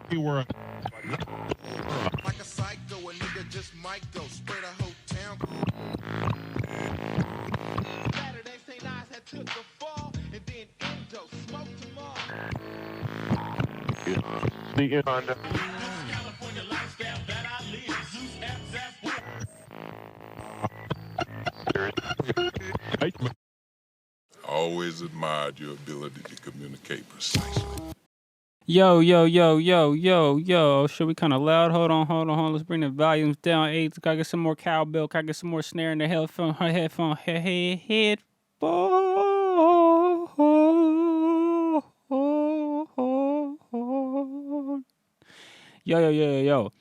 We were Like a psycho, a nigga just might go spread a whole town. Saturday, St. Ives had took a fall, and then Endo smoked them all. the on the California lifestyle that I live. Zeus, Always admired your ability to communicate precisely. Yo, yo, yo, yo, yo, yo. Should we kind of loud? Hold on. Let's bring the volumes down. Hey, can I get some more cowbell? Can I get some more snare in the headphone? Yo.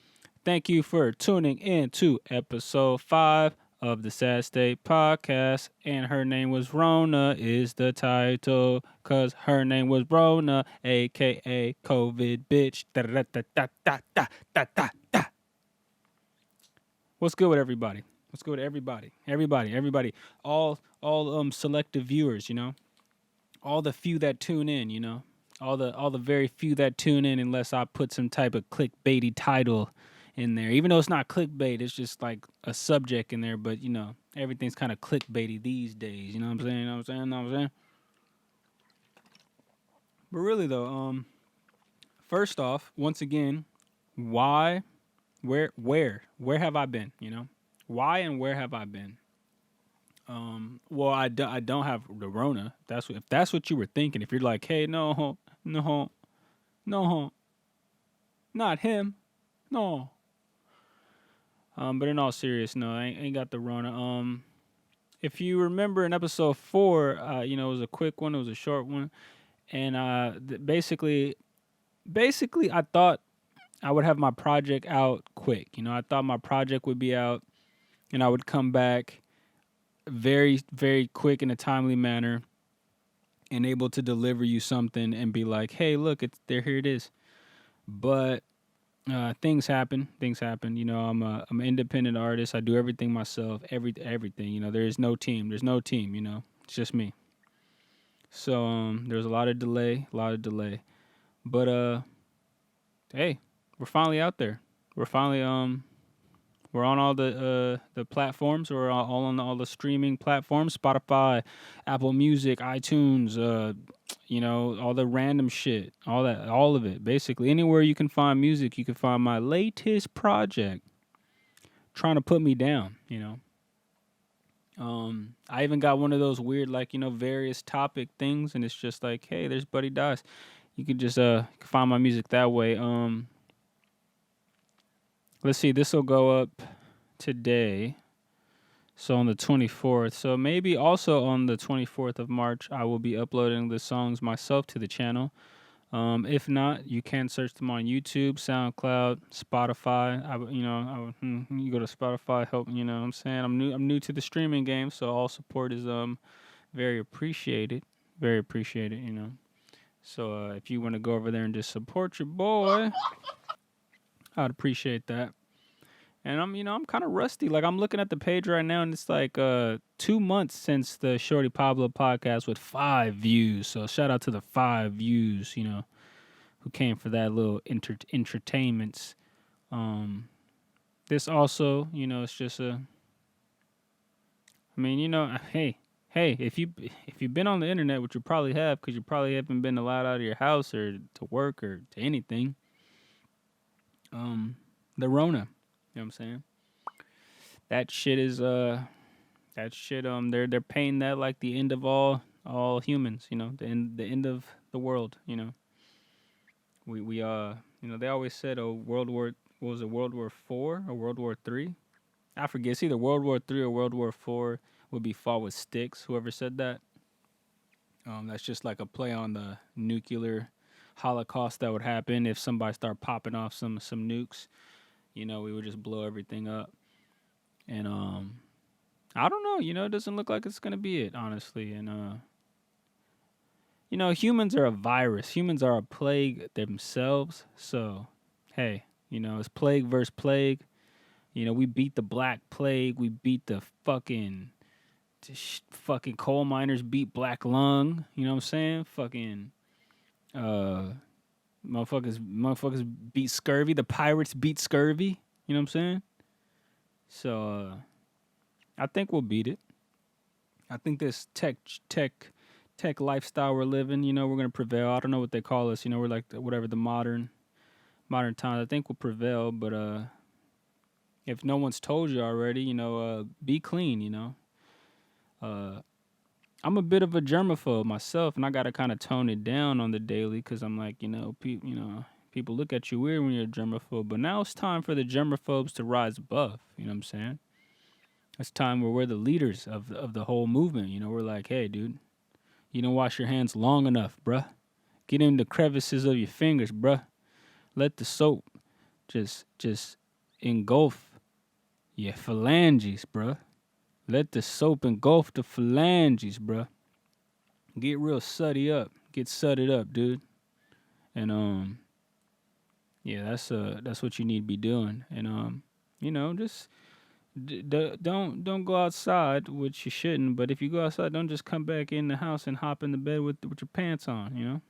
Thank you for tuning in to episode 5 of the SadState podcast. And her name was Rona is the title. Cause her name was Rona, aka COVID bitch. Da. What's good with everybody? What's good with everybody? Everybody. All selective viewers, you know? All the few that tune in, you know? All the very few that tune in unless I put some type of clickbaity title in there. Even though it's not clickbait, it's just like a subject in there, but you know, everything's kind of clickbaity these days, you know what I'm saying? But really though, first off, once again, why where have I been, you know? Why and where have I been? Well, I don't have the Rona. If that's what you were thinking. If you're like, hey, no, not him, no. But in all seriousness, no, I ain't got the Rona. If you remember in episode 4, you know, it was a quick one, it was a short one, and basically, I thought I would have my project out quick. You know, I thought my project would be out, and I would come back very, very quick in a timely manner, and able to deliver you something and be like, hey, look, it's there, here it is. But things happen. You know, I'm an independent artist. I do everything myself. Everything. You know, there's no team. You know, it's just me. So there's a lot of delay. But hey, we're finally out there. We're on all the platforms. We're all on all the streaming platforms: Spotify, Apple Music, iTunes. You know, all the random shit, all of it. Basically, anywhere you can find music, you can find my latest project. Trying to put me down, you know. I even got one of those weird, like, you know, various topic things, and it's just like, hey, there's Buddy Dice. You can just find my music that way. Let's see, this will go up today. So on the 24th. So maybe also on the 24th of March, I will be uploading the songs myself to the channel. If not, you can search them on YouTube, SoundCloud, Spotify. You go to Spotify. Help, you know what I'm saying? I'm new to the streaming game, so all support is very appreciated. Very appreciated, you know. So if you want to go over there and just support your boy, I'd appreciate that. And I'm kind of rusty. Like, I'm looking at the page right now, and it's like 2 months since the Shorty Pablo podcast with 5 views. So shout out to the 5 views, you know, who came for that little entertainments. This also, you know, it's just you know, hey, if you've been on the internet, which you probably have, because you probably haven't been allowed out of your house or to work or to anything. The Rona, you know what I'm saying? That shit is they're paying that like the end of all humans, you know, the end of the world, you know. We you know, they always said World War 4 or World War 3? I forget. It's either World War 3 or World War 4 would be fought with sticks. Whoever said that. That's just like a play on the nuclear holocaust that would happen if somebody started popping off some nukes. You know, we would just blow everything up. And I don't know, you know, it doesn't look like it's gonna be it, honestly. And you know, humans are a virus. Humans are a plague themselves. So, hey, you know, it's plague versus plague. You know, we beat the Black Plague. We beat the fucking coal miners beat Black Lung. You know what I'm saying? Fucking Motherfuckers beat scurvy. The Pirates beat scurvy. You know what I'm saying? So I think we'll beat it. I think this tech lifestyle we're living, we're gonna prevail. I don't know what they call us. We're like whatever the modern times. I think we'll prevail. But if no one's told you already, be clean. Uh, I'm a bit of a germaphobe myself, and I gotta kind of tone it down on the daily because I'm like, people look at you weird when you're a germaphobe. But now it's time for the germaphobes to rise above. You know what I'm saying? It's time where we're the leaders of the whole movement. We're like, hey, dude, you don't wash your hands long enough, bruh. Get in the crevices of your fingers, bruh. Let the soap just engulf your phalanges, bruh. Let the soap engulf the phalanges, bruh. Get real suddy up. Get sudded up, dude. And yeah, that's what you need to be doing. And just don't go outside, which you shouldn't. But if you go outside, don't just come back in the house and hop in the bed with your pants on.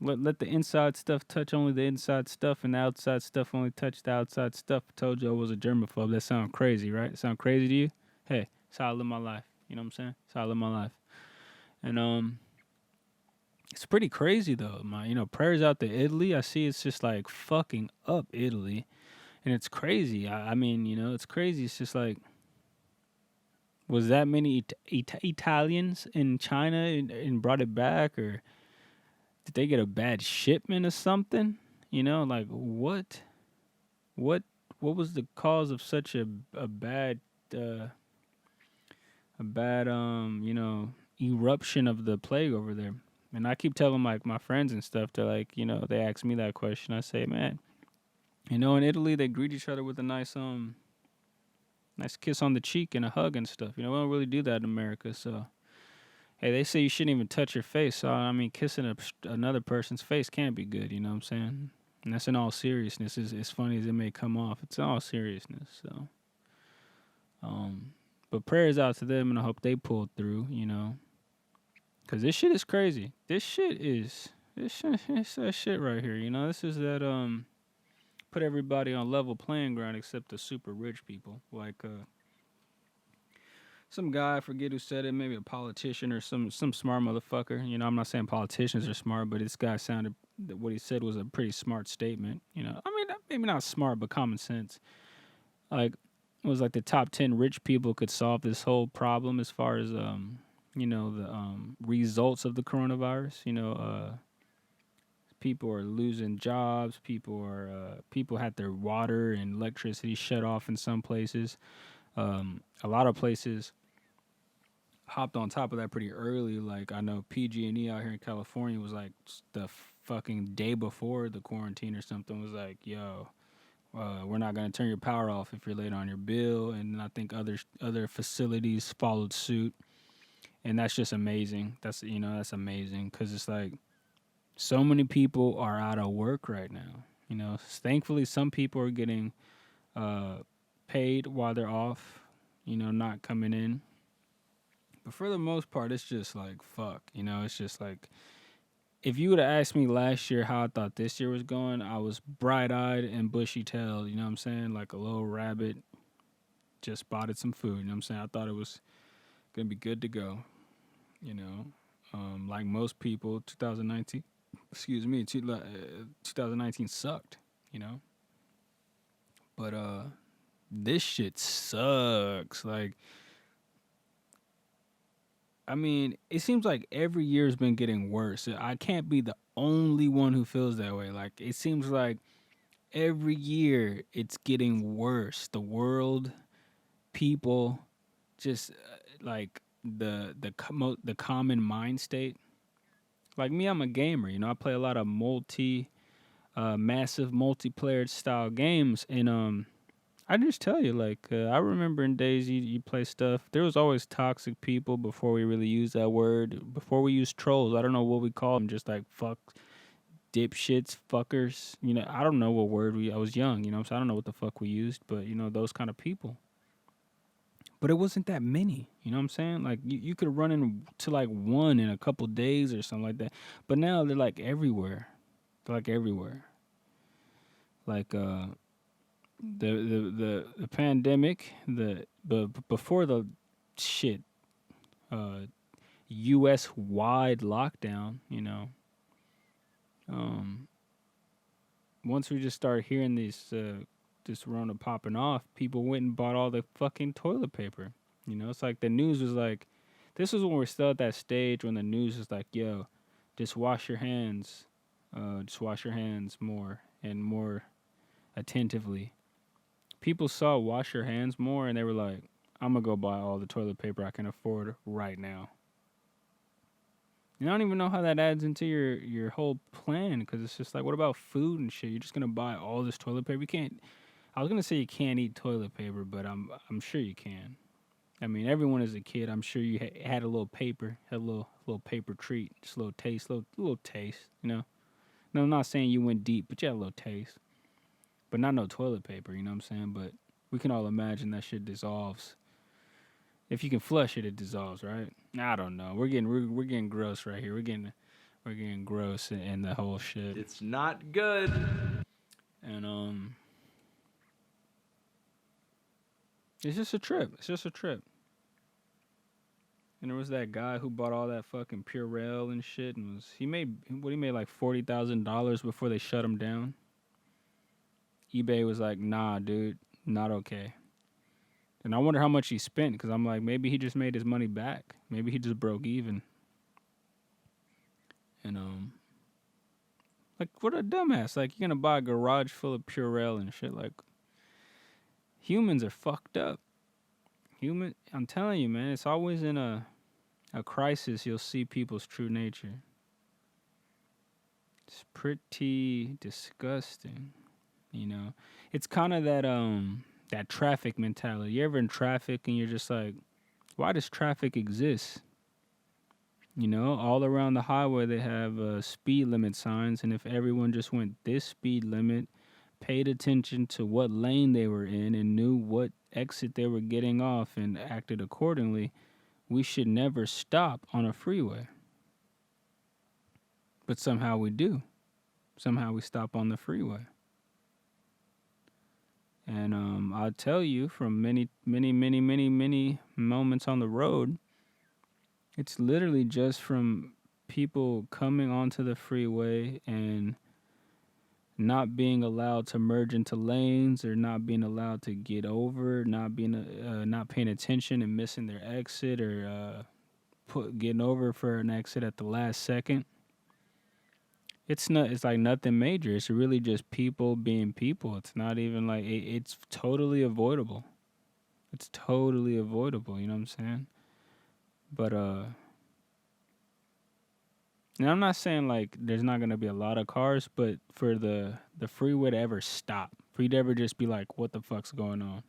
Let the inside stuff touch only the inside stuff, and the outside stuff only touch the outside stuff. I told you I was a germaphobe. That sound crazy, right? Sound crazy to you? Hey, it's how I live my life. You know what I'm saying? It's how I live my life. And it's pretty crazy though. Prayers out to Italy. I see it's just like fucking up Italy, and it's crazy. I mean, it's crazy. It's just like, was that many Italians in China and brought it back, or did they get a bad shipment or something? Like what was the cause of such a bad eruption of the plague over there? And I keep telling like my friends and stuff, they're like, they ask me that question. I say, man, in Italy they greet each other with a nice kiss on the cheek and a hug and stuff. We don't really do that in America. So hey, they say you shouldn't even touch your face. So I mean, kissing another person's face can't be good. You know what I'm saying? And that's in all seriousness. As funny as it may come off, it's in all seriousness. So, but prayers out to them, and I hope they pull through. Cause this shit is crazy. It's that shit right here. This is that put everybody on level playing ground except the super rich people. Like some guy, I forget who said it, maybe a politician or some smart motherfucker. I'm not saying politicians are smart, but this guy sounded, what he said was a pretty smart statement. I mean, maybe not smart, but common sense. Like, it was like the top 10 rich people could solve this whole problem as far as, the results of the coronavirus. People are losing jobs. People had their water and electricity shut off in some places. A lot of places hopped on top of that pretty early. Like I know PG&E out here in California was like the fucking day before the quarantine or something was like, yo, we're not gonna turn your power off if you're late on your bill. And I think other facilities followed suit, and that's just amazing. That's amazing because it's like so many people are out of work right now. Thankfully some people are getting paid while they're off, not coming in. But for the most part, it's just like, fuck, it's just like, if you would have asked me last year how I thought this year was going, I was bright-eyed and bushy-tailed, you know what I'm saying? Like a little rabbit just spotted some food, you know what I'm saying? I thought it was going to be good to go, like most people, 2019 sucked, But this shit sucks. Like, I mean, it seems like every year's been getting worse. I can't be the only one who feels that way. Like, it seems like every year it's getting worse. The world, people, just like the common mind state. Like me, I'm a gamer. I play a lot of massive multiplayer style games, and I just tell you, like, I remember in days you play stuff. There was always toxic people before we really used that word. Before we used trolls, I don't know what we call them. Just like fuck, dipshits, fuckers. I don't know what word I was young. So I don't know what the fuck we used, but those kind of people. But it wasn't that many. You know what I'm saying? Like you could run into like one in a couple days or something like that. But now they're like everywhere. They're like everywhere. Like the pandemic, before the shit, U.S. wide lockdown. Um, Once we just started hearing this Rona popping off, people went and bought all the fucking toilet paper. It's like the news was like, this was when we're still at that stage when the news was like, yo, just wash your hands, more and more attentively. People saw wash your hands more and they were like, I'm gonna go buy all the toilet paper I can afford right now. And I don't even know how that adds into your whole plan, because it's just like, what about food and shit? You're just gonna buy all this toilet paper? You can't. I was gonna say you can't eat toilet paper, but I'm sure you can. I mean, everyone as a kid, I'm sure you had a little paper, had a little paper treat, just a little taste, little taste. No, I'm not saying you went deep, but you had a little taste. But not no toilet paper, you know what I'm saying? But we can all imagine that shit dissolves. If you can flush it, it dissolves, right? I don't know. We're getting gross right here. We're getting gross in the whole shit. It's not good. And it's just a trip. And there was that guy who bought all that fucking Purell and shit, and he made like $40,000 before they shut him down. eBay was like, nah, dude, not okay. And I wonder how much he spent, because I'm like, maybe he just made his money back. Maybe he just broke even. And like, what a dumbass! Like, you're gonna buy a garage full of Purell and shit. Like, humans are fucked up. I'm telling you, man, it's always in a crisis you'll see people's true nature. It's pretty disgusting, It's kind of that traffic mentality. You ever in traffic and you're just like, why does traffic exist? All around the highway they have speed limit signs, and if everyone just went this speed limit, paid attention to what lane they were in, and knew what exit they were getting off and acted accordingly, we should never stop on a freeway. But somehow we do. Somehow we stop on the freeway. And I'll tell you, from many moments on the road, it's literally just from people coming onto the freeway and not being allowed to merge into lanes, or not being allowed to get over, not paying attention and missing their exit, or getting over for an exit at the last second. It's like nothing major. It's really just people being people. It's not even like it's totally avoidable. It's totally avoidable, you know what I'm saying? But and I'm not saying like there's not gonna be a lot of cars, but for the freeway to ever stop, for you to ever just be like, what the fuck's going on?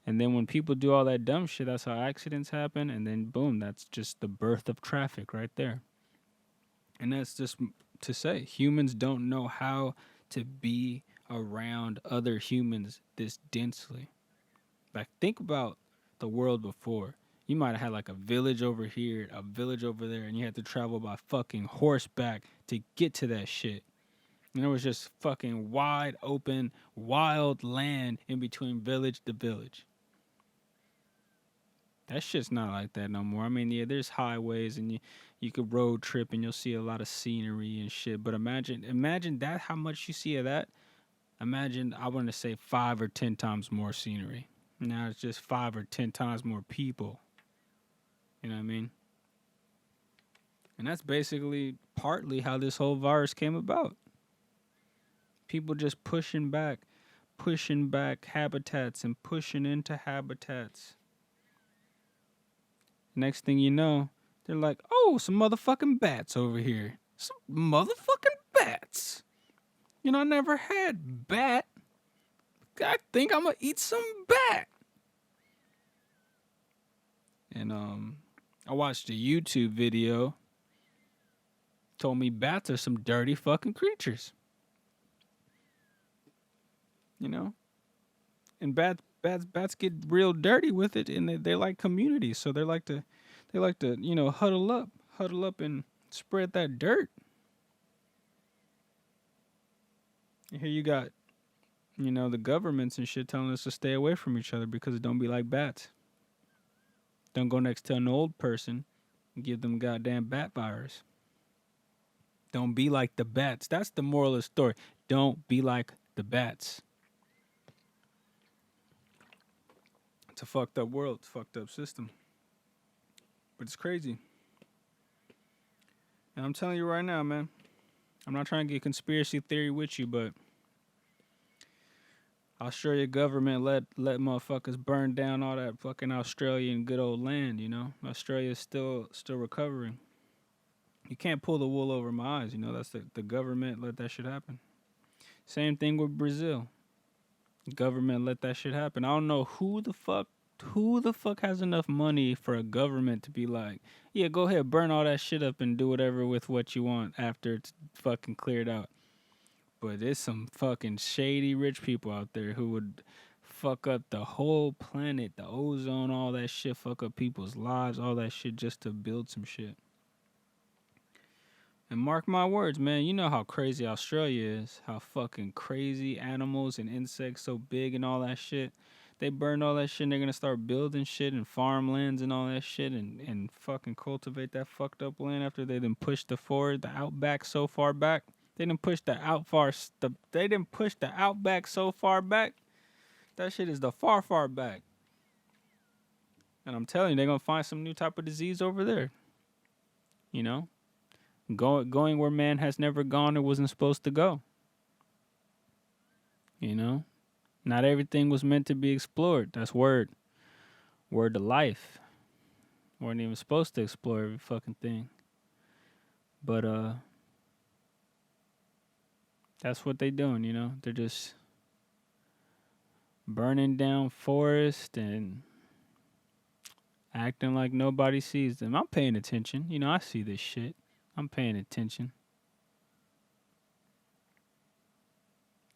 And then when people do all that dumb shit, that's how accidents happen, and then boom, that's just the birth of traffic right there. And that's just to say, humans don't know how to be around other humans this densely. Like, think about the world before. You might have had like a village over here, a village over there, and you had to travel by fucking horseback to get to that shit. And there was just fucking wide open, wild land in between village to village. That shit's not like that no more. I mean, yeah, there's highways and you could road trip and you'll see a lot of scenery and shit. But imagine that, how much you see of that. Imagine, I want to say 5 or 10 times more scenery. Now it's just 5 or 10 times more people. You know what I mean? And that's basically partly how this whole virus came about. People just pushing back habitats and pushing into habitats. Next thing you know, they're like, oh, some motherfucking bats over here. Some motherfucking bats. I never had bat. I think I'm going to eat some bat. And I watched a YouTube video. Told me bats are some dirty fucking creatures. And bats get real dirty with it, and they like community, so they like to huddle up and spread that dirt. Here you got, the governments and shit telling us to stay away from each other because it don't be like bats. Don't go next to an old person and give them goddamn bat virus. Don't be like the bats. That's the moral of the story. Don't be like the bats. It's a fucked up world. It's a fucked up system. But it's crazy. And I'm telling you right now, man. I'm not trying to get conspiracy theory with you, but Australia government let motherfuckers burn down all that fucking Australian good old land, Australia's still recovering. You can't pull the wool over my eyes, that's the government let that shit happen. Same thing with Brazil. Government let that shit happen. I don't know who the fuck has enough money for a government to be like, yeah, go ahead, burn all that shit up and do whatever with what you want after it's fucking cleared out. But there's some fucking shady rich people out there who would fuck up the whole planet, the ozone, all that shit, fuck up people's lives, all that shit just to build some shit. And mark my words, man, you know how crazy Australia is, how fucking crazy animals and insects so big and all that shit. They burned all that shit and they're gonna start building shit and farmlands and all that shit and fucking cultivate that fucked up land after they done pushed the outback so far back. They didn't push the outback so far back. That shit is the far back. And I'm telling you, they're gonna find some new type of disease over there. Going where man has never gone or wasn't supposed to go. Not everything was meant to be explored. That's word. Word to life. Weren't even supposed to explore every fucking thing. But that's what they doing, They're just burning down forest and acting like nobody sees them. I'm paying attention. I see this shit. I'm paying attention.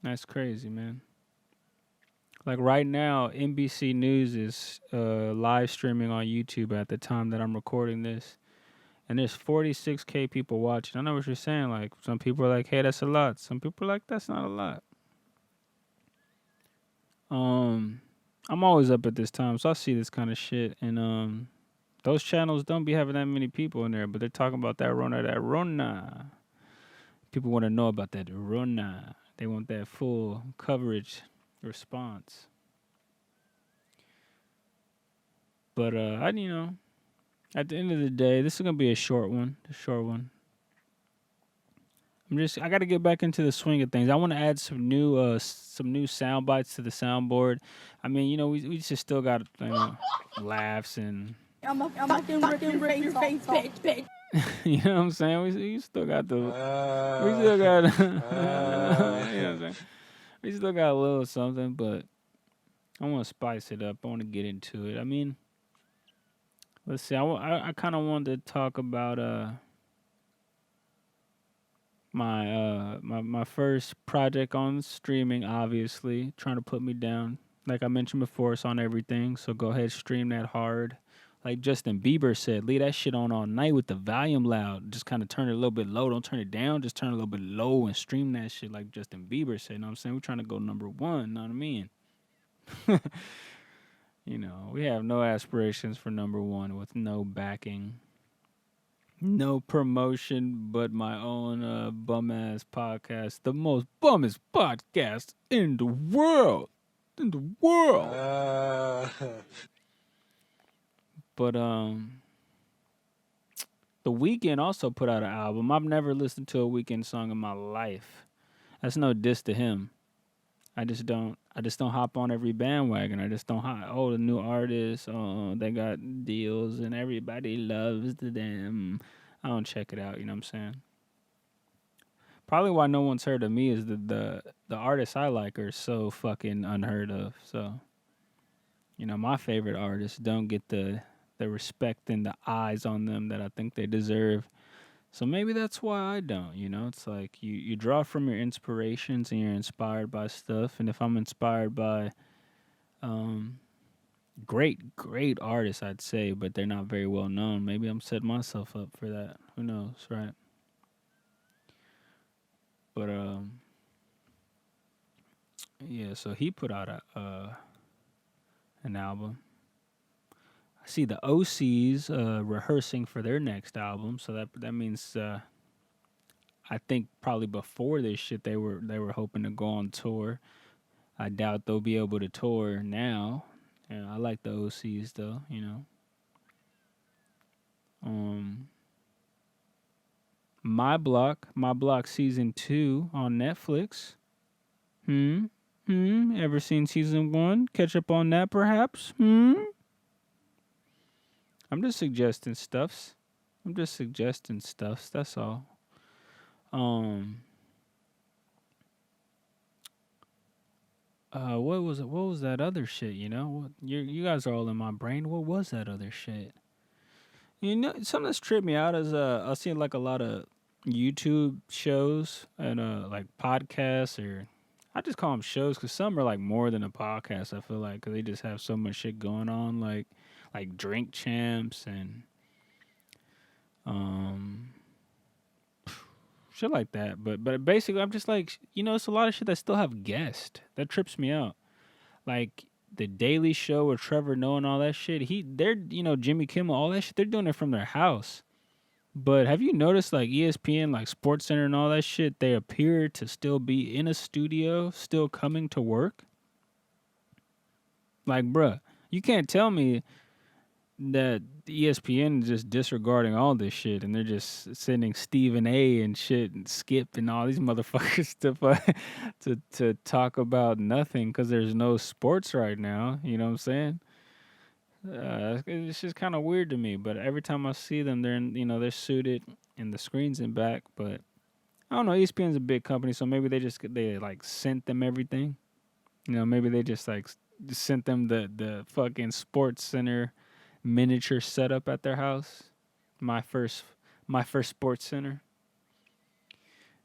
That's crazy, man. Like right now, NBC News is live streaming on YouTube at the time that I'm recording this. And there's 46K people watching. I know what you're saying. Like, some people are like, hey, that's a lot. Some people are like, that's not a lot. I'm always up at this time, so I see this kind of shit. And those channels don't be having that many people in there, but they're talking about that Rona. People want to know about that Rona. They want that full coverage response. But at the end of the day, this is gonna be a short one. I got to get back into the swing of things. I want to add some new sound bites to the soundboard. I mean, we just still got laughs and. I'm a fucking rip your face, bitch. You know what I'm saying? We still got the. We still got. You know what I'm saying? We still got a little something, but I want to spice it up. I want to get into it. I mean, let's see. I kind of wanted to talk about my first project on streaming. Obviously, trying to put me down. Like I mentioned before, it's on everything. So go ahead, stream that hard. Like Justin Bieber said, leave that shit on all night with the volume loud. Just kind of turn it a little bit low. Don't turn it down. Just turn it a little bit low and stream that shit like Justin Bieber said. You know what I'm saying? We're trying to go number one. Know what I mean? We have no aspirations for number one with no backing. No promotion, but my own bum-ass podcast. The most bummest podcast in the world. But The Weeknd also put out an album. I've never listened to a Weeknd song in my life. That's no diss to him. I just don't hop on every bandwagon. I just don't hop. Oh, the new artist. Oh, they got deals and everybody loves them. I don't check it out. You know what I'm saying? Probably why no one's heard of me is the artists I like are so fucking unheard of. So, my favorite artists don't get the respect and the eyes on them that I think they deserve. So maybe that's why I don't, It's like you draw from your inspirations and you're inspired by stuff. And if I'm inspired by great artists, I'd say, but they're not very well known, maybe I'm setting myself up for that. Who knows, right? But Yeah, so he put out a an album. I see the OCs rehearsing for their next album, so that means I think probably before this shit they were hoping to go on tour. I doubt they'll be able to tour now. Yeah, I like the OCs though, you know. Um, My Block season 2 on Netflix. Hmm. Ever seen season 1? Catch up on that perhaps? I'm just suggesting stuffs. I'm just suggesting stuffs. That's all. Um. What was it? What was that other shit? You know, you guys are all in my brain. What was that other shit? You know, something that's tripped me out is I see like a lot of YouTube shows and like podcasts, or I just call them shows because some are like more than a podcast. I feel like because they just have so much shit going on, like Drink Champs and um shit like that. But basically, I'm just like, you know, it's a lot of shit that still have guests. That trips me out. Like the Daily Show with Trevor Noah and all that shit. They're you know, Jimmy Kimmel, all that shit. They're doing it from their house. But have you noticed like ESPN, like Sports Center and all that shit? They appear to still be in a studio, still coming to work. Like, bruh, you can't tell me that ESPN is just disregarding all this shit and they're just sending Stephen A and shit and Skip and all these motherfuckers to talk about nothing because there's no sports right now. You know what I'm saying? It's just kind of weird to me. But every time I see them, they're suited and the screen's in back. But I don't know. ESPN's a big company, so maybe they like sent them everything. You know, maybe they just like sent them the fucking Sports Center miniature setup at their house. My first Sports Center,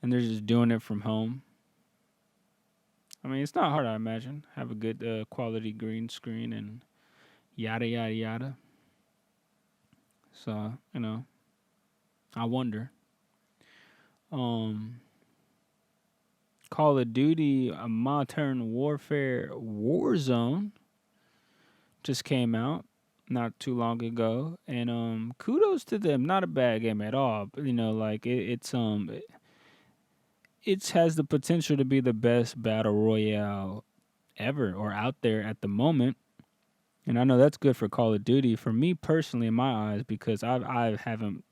and they're just doing it from home. I mean, it's not hard, I imagine. Have a good quality green screen and yada yada yada. So you know, I wonder. Um, Call of Duty Modern Warfare Warzone just came out not too long ago, and kudos to them. Not a bad game at all. But, you know, like it has the potential to be the best battle royale ever or out there at the moment. And I know that's good for Call of Duty. For me personally, in my eyes, because I haven't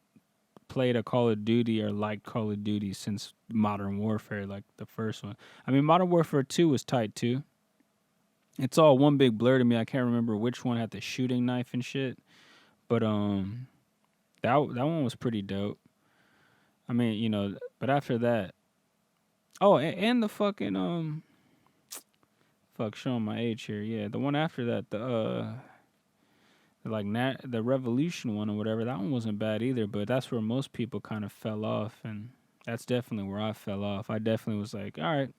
played a Call of Duty or liked Call of Duty since Modern Warfare, like the first one. I mean, Modern Warfare 2 was tight too. It's all one big blur to me. I can't remember which one had the shooting knife and shit. But that one was pretty dope. I mean, you know, but after that, oh, and the fucking fuck, showing my age here. Yeah, the one after that, the Revolution one or whatever. That one wasn't bad either. But that's where most people kind of fell off, and that's definitely where I fell off. I definitely was like, all right,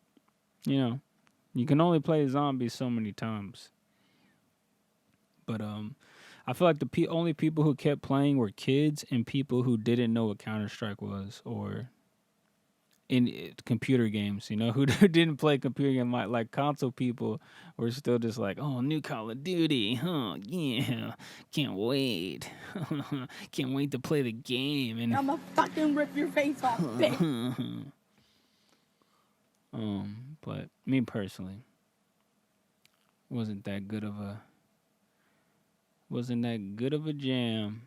you know, you can only play zombies so many times. But I feel like the only people who kept playing were kids and people who didn't know what Counter-Strike was, or in computer games, you know, who didn't play computer game, like console people were still just like, oh, new Call of Duty, huh? Yeah, can't wait, can't wait to play the game. And I'ma fucking rip your face off, bitch. But me personally, wasn't that good of a jam.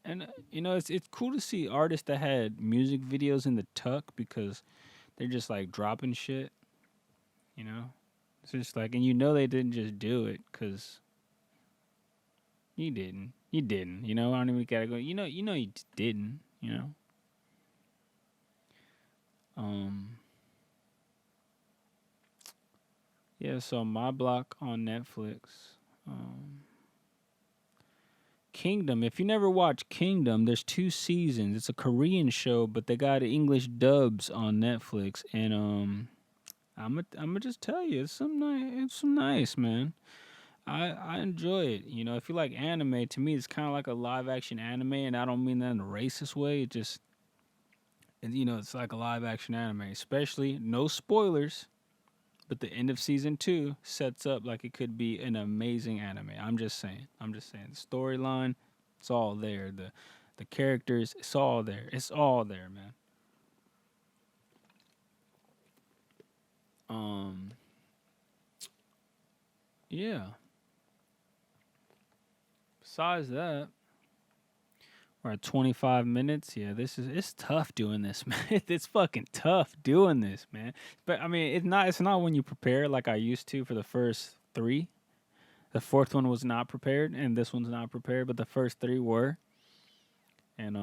And you know, it's cool to see artists that had music videos in the tuck because they're just like dropping shit, you know. It's just like, and you know they didn't just do it because you didn't, you know. I don't even gotta go. You know, you didn't, you know. Yeah. So My Block on Netflix. Kingdom. If you never watched Kingdom, there's 2 seasons. It's a Korean show, but they got English dubs on Netflix. And I'm gonna just tell you, it's some nice, man. I enjoy it. You know, if you like anime, to me it's kind of like a live action anime, and I don't mean that in a racist way. And it's like a live action anime, especially no spoilers, but the end of season 2 sets up like it could be an amazing anime. I'm just saying. The storyline, it's all there. The characters, it's all there. It's all there, man. Yeah. Besides that, we're at 25 minutes. Yeah, it's tough doing this, man. It's fucking tough doing this, man. But I mean, it's not when you prepare like I used to for the first 3. The fourth one was not prepared and this one's not prepared, but the first 3 were. And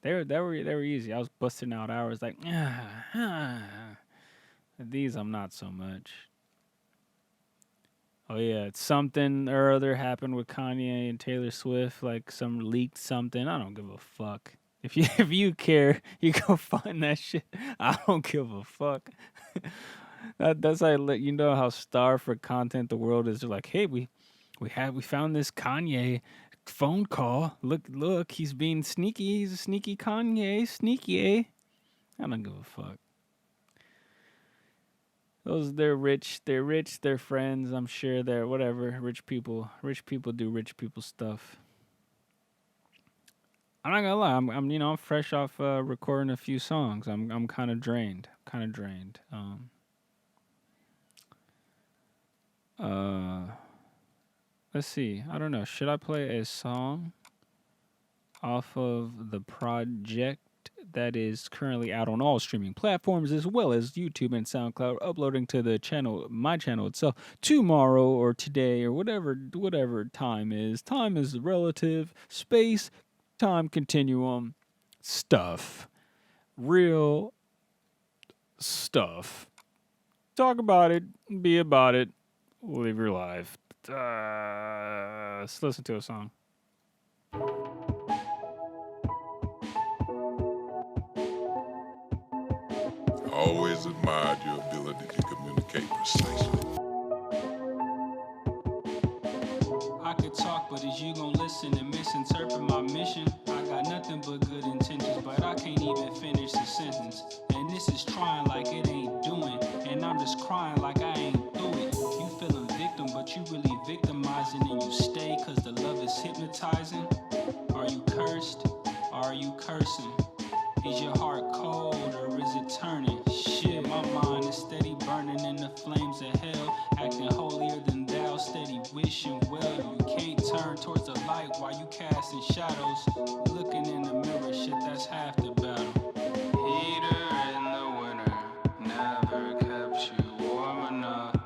they were easy. I was busting out hours like these I'm not so much. Oh yeah, it's something or other happened with Kanye and Taylor Swift, like some leaked something. I don't give a fuck. If you care, you go find that shit. I don't give a fuck. That's how I let you know how starved for content the world is. They're like, hey, we found this Kanye phone call. Look, he's being sneaky. He's a sneaky Kanye, sneaky. Eh? I don't give a fuck. They're rich, they're friends, I'm sure they're whatever, rich people do rich people stuff. I'm not gonna lie, I'm fresh off recording a few songs. I'm kind of drained. Let's see, I don't know, should I play a song off of the project that is currently out on all streaming platforms as well as YouTube and SoundCloud, uploading to the channel, my channel itself, tomorrow or today or whatever time is. Time is relative. Space, time continuum, stuff. Real stuff. Talk about it, be about it, live your life. Let's listen to a song. I always admired your ability to communicate precisely. I could talk, but is you gonna listen and misinterpret my mission? I got nothing but good intentions, but I can't even finish the sentence. And this is trying like it ain't doing, and I'm just crying like I ain't through it. You feeling victim, but you really victimizing, and you stay cause the love is hypnotizing. Are you cursed? Or are you cursing? Is your heart cold or is it turning? Shit, my mind is steady burning in the flames of hell, acting holier than thou, steady wishing well. You can't turn towards the light while you casting shadows. Looking in the mirror, shit, that's half the battle. Heater in the winter never kept you warm enough.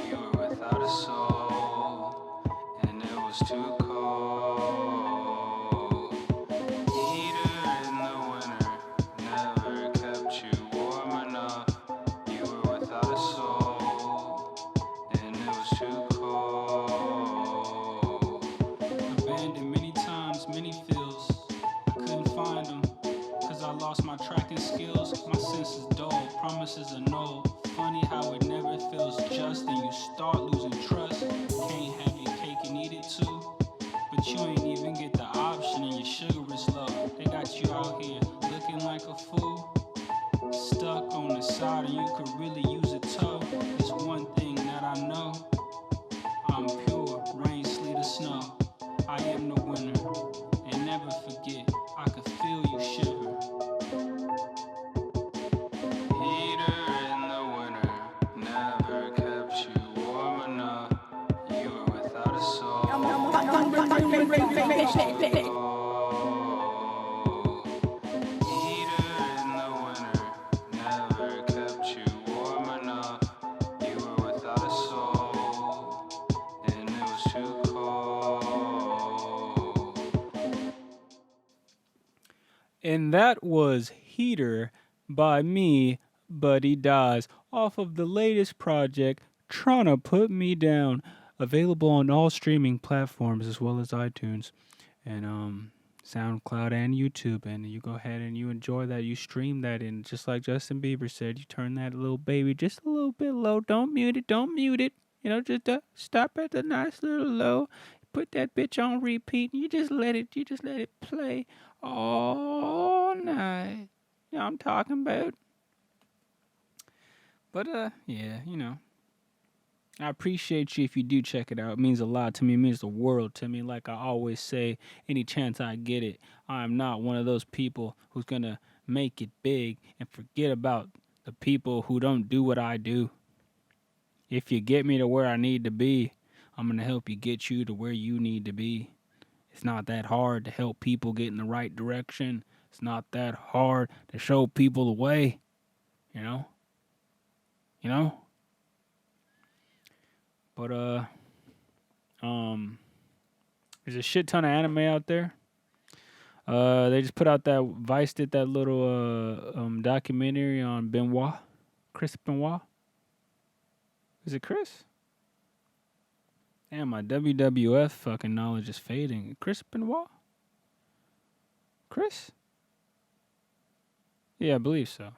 You were without a soul, and it was too cold. My tracking skills, my senses dull, promises are null. Funny how it never feels just, and you start losing trust. Can't have your cake and eat it too, but you ain't even get the option, and your sugar is low. They got you out here looking like a fool, stuck on the side, and you could really use a toe. There's one thing that I know, I'm pure, rain, sleet, or snow. I am the winner, and never forget, I could feel you shiver. And that was Heater by me, Buddy Daz, off of the latest project, Tryna Put Me Down, available on all streaming platforms as well as iTunes and SoundCloud and YouTube. And you go ahead and you enjoy that, you stream that, and just like Justin Bieber said, you turn that little baby just a little bit low. Don't mute it. Just stop at the nice little low. Put that bitch on repeat and you just let it play all night. You know what I'm talking about? But, yeah, you know. I appreciate you if you do check it out. It means a lot to me. It means the world to me. Like I always say, any chance I get it, I am not one of those people who's going to make it big and forget about the people who don't do what I do. If you get me to where I need to be, I'm going to help you get you to where you need to be. It's not that hard to help people get in the right direction. It's not that hard to show people the way, you know? You know? But, there's a shit ton of anime out there. They just put out that Vice did that little documentary on Benoit, Chris Benoit. Is it Chris? Damn, my WWF fucking knowledge is fading. Chris Benoit? Chris? Yeah, I believe so.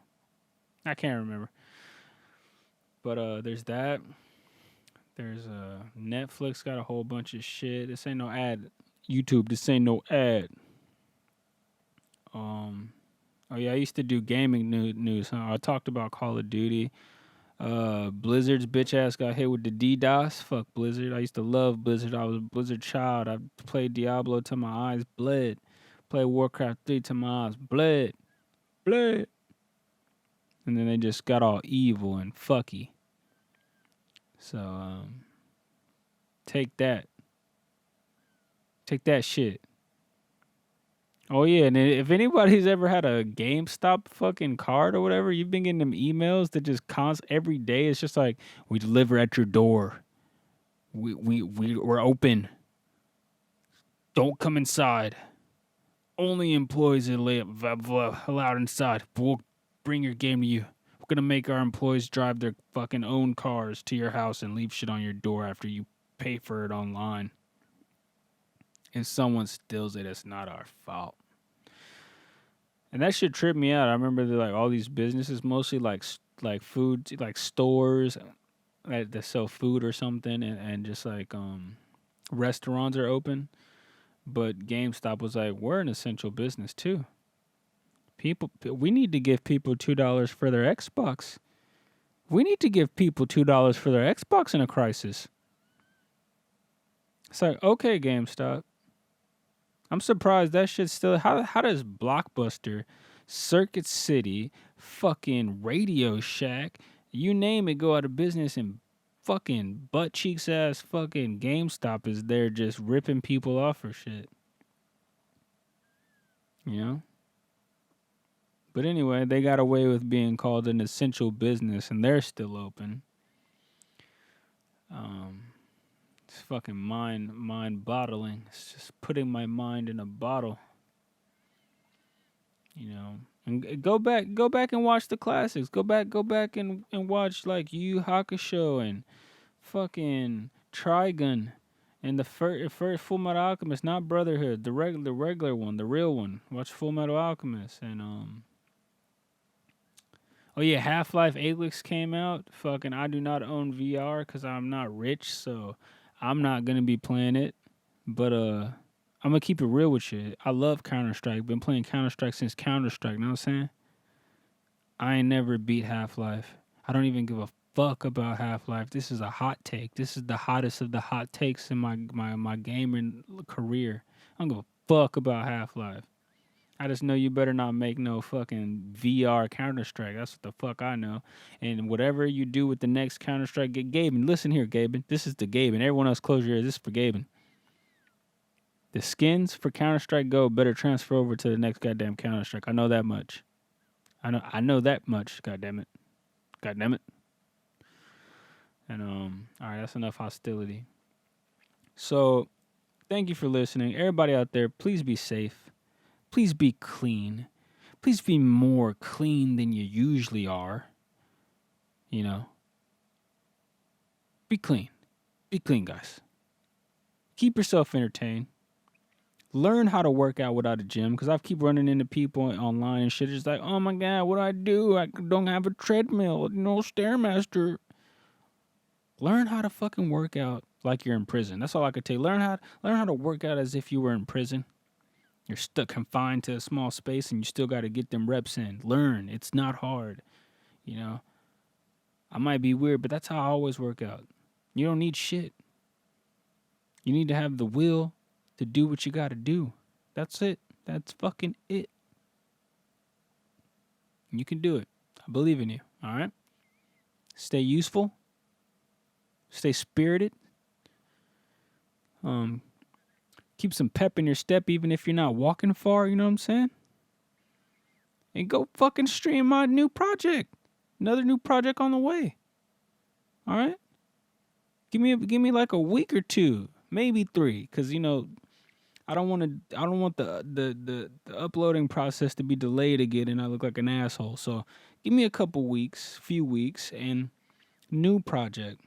I can't remember. But there's that. There's Netflix got a whole bunch of shit. This ain't no ad. YouTube, this ain't no ad. Oh yeah, I used to do gaming news. Huh? I talked about Call of Duty. Blizzard's bitch ass got hit with the DDoS. Fuck Blizzard. I used to love Blizzard. I was a Blizzard child. I played Diablo till my eyes bled. Played Warcraft 3 till my eyes bled. Bled. And then they just got all evil and fucky. So, take that. Take that shit. Oh, yeah, and if anybody's ever had a GameStop fucking card or whatever, you've been getting them emails that just every day. It's just like, we deliver at your door. We're open. Don't come inside. Only employees are allowed inside. We'll bring your game to you. We're going to make our employees drive their fucking own cars to your house and leave shit on your door after you pay for it online. If someone steals it, it's not our fault. And that shit tripped me out. I remember like all these businesses, mostly like food, like stores that sell food or something, and just like restaurants are open. But GameStop was like, we're an essential business too. We need to give people $2 for their Xbox. We need to give people $2 for their Xbox in a crisis. It's like, okay, GameStop. I'm surprised that shit's still. How does Blockbuster, Circuit City, fucking Radio Shack, you name it, go out of business, and fucking butt cheeks ass fucking GameStop is there just ripping people off for shit? You know? But anyway, they got away with being called an essential business, and they're still open. It's fucking mind bottling. It's just putting my mind in a bottle. You know, and go back and watch the classics. Go back and watch like Yu Yu Hakusho and fucking Trigun and the first Full Metal Alchemist, not Brotherhood, the regular one, the real one. Watch Full Metal Alchemist and oh yeah, Half-Life Alyx came out. Fucking, I do not own VR because I'm not rich, so I'm not gonna be playing it. But I'm gonna keep it real with you. I love Counter-Strike. Been playing Counter-Strike since Counter-Strike. You know what I'm saying? I ain't never beat Half-Life. I don't even give a fuck about Half-Life. This is a hot take. This is the hottest of the hot takes in my gaming career. I don't give a fuck about Half-Life. I just know you better not make no fucking VR Counter-Strike. That's what the fuck I know. And whatever you do with the next Counter-Strike, get Gaben. Listen here, Gaben. This is the Gaben. Everyone else close your ears. This is for Gaben. The skins for Counter-Strike Go better transfer over to the next goddamn Counter-Strike. I know that much. I know that much, goddamn it. Goddamn it. And alright, that's enough hostility. So, thank you for listening. Everybody out there, please be safe. Please be clean. Please be more clean than you usually are. You know. Be clean. Be clean, guys. Keep yourself entertained. Learn how to work out without a gym, because I keep running into people online and shit. It's like, oh my God, what do I do? I don't have a treadmill, no Stairmaster. Learn how to fucking work out like you're in prison. That's all I could tell you. Learn how to work out as if you were in prison. You're stuck confined to a small space and you still got to get them reps in. Learn. It's not hard. You know, I might be weird, but that's how I always work out. You don't need shit. You need to have the will to do what you got to do. That's it. That's fucking it. You can do it. I believe in you. All right? Stay useful. Stay spirited. Keep some pep in your step even if you're not walking far, you know what I'm saying? And go fucking stream my new project. Another new project on the way. All right? Give me like a week or two, maybe 3, cuz you know, I don't want the uploading process to be delayed again and I look like an asshole. So, give me a few weeks and new project.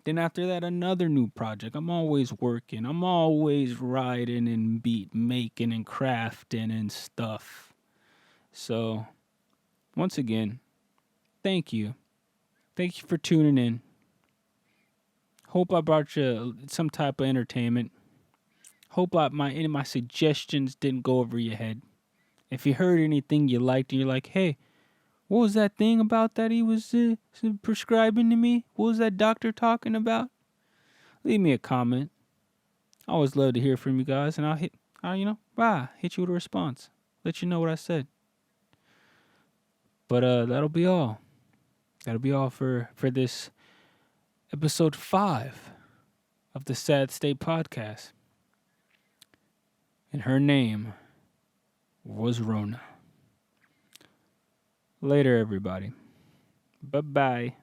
Then after that, another new project. I'm always working. I'm always writing and beat making and crafting and stuff. So, once again, thank you. Thank you for tuning in. Hope I brought you some type of entertainment. Hope any of my suggestions didn't go over your head. If you heard anything you liked and you're like, hey, what was that thing about that he was prescribing to me? What was that doctor talking about? Leave me a comment. I always love to hear from you guys, and I'll hit you with a response. Let you know what I said. But that'll be all. That'll be all for this episode 5 of the SadState podcast. And her name was Rona. Later, everybody. Bye-bye.